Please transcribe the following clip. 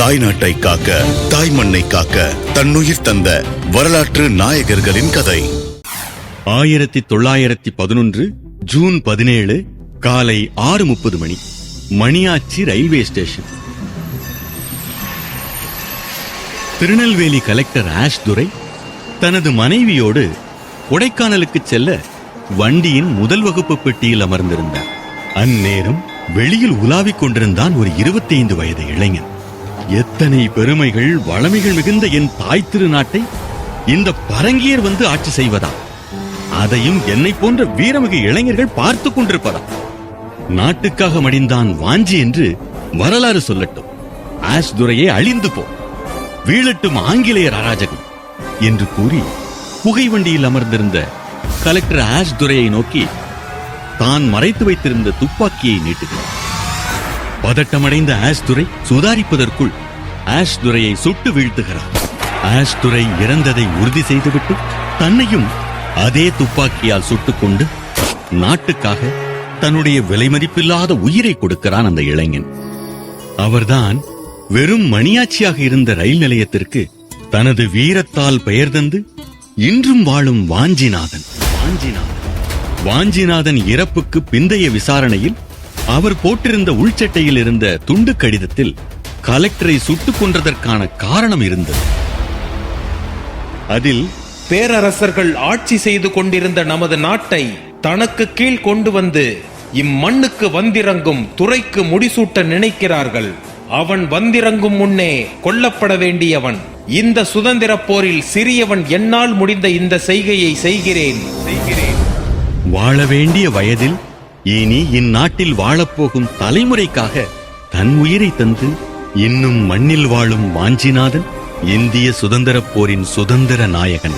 தாய்நாட்டை காக்க, தாய் மண்ணை காக்க தன்னுயிர் தந்த வரலாற்று நாயகர்களின் கதை. 1911 ஜூன் 17 காலை 6:30 மணி, Maniyachi railway station. Tirunelveli collector Ashe Durai தனது மனைவியோடு கொடைக்கானலுக்கு செல்ல வண்டியின் முதல் வகுப்பு பெட்டியில் அமர்ந்திருந்தார். அந்நேரம் வெளியில் உலாவிக் கொண்டிருந்தான் ஒரு 25 வயது இளைஞன். எத்தனை பெருமைகள் வளமைகள் மிகுந்த என் தாய் திருநாட்டை இந்த பரங்கியர் வந்து ஆட்சி செய்வதா? அதையும் என்னை போன்ற வீரமிகு இளைஞர்கள் பார்த்துக் கொண்டிருப்பதா? நாட்டுக்காக மடிந்தான் வாஞ்சி என்று வரலாறு சொல்லட்டும். ஆஷ் துரையே அழிந்து போ, வீழட்டும் ஆங்கிலேயர் அராஜகம் என்று கூறி புகை வண்டியில் அமர்ந்திருந்த கலெக்டர் ஆஷ் துரையை நோக்கி தான் மறைத்து வைத்திருந்த துப்பாக்கியை நீட்டுகிறார். பதட்டமடைந்த ஆஷ் துரை சுதாரிப்பதற்குள் ஆஷ் துரையை சுட்டு வீழ்த்துகிறார். ஆஷ் துரை இறந்ததை உறுதி செய்துவிட்டு தன்னையும் அதே துப்பாக்கியால் சுட்டுக்கொண்டு நாட்டுக்காக தன்னுடைய விலைமதிப்பில்லாத உயிரை கொடுக்கிறான் அந்த இளைஞன். அவர்தான் வெறும் மணியாச்சியாக இருந்த ரயில் நிலையத்திற்கு தனது வீரத்தால் பெயர் தந்து இன்றும் வாழும் வாஞ்சிநாதன். வாஞ்சிநாதன் இறப்புக்கு பிந்தைய விசாரணையில் அவர் போட்டிருந்த உள்சட்டையில் இருந்த துண்டு கடிதத்தில் கலெக்டரை சுட்டுக் கொன்றதற்கான காரணம் இருந்தது. அதில் பேரரசர்கள் ஆட்சி செய்து கொண்டிருந்த நமது நாட்டை தனக்கு கீழ் கொண்டு வந்து இம்மண்ணுக்கு வந்திறங்கும் துரைக்கு முடிசூட்ட நினைக்கிறார்கள். அவன் வந்திறங்கும் முன்னே கொல்லப்பட வேண்டியவன். இந்த சுதந்திர போரில் சிறியவன் என்னால் முடிந்த இந்த செய்கையை செய்கிறேன். வாழ வேண்டிய வயதில் இனி இந்நாட்டில் வாழப்போகும் தலைமுறைக்காக தன் உயிரை தந்து இன்னும் மண்ணில் வாழும் வாஞ்சிநாதன் இந்திய சுதந்திரப் போரின் சுதந்திர நாயகன்.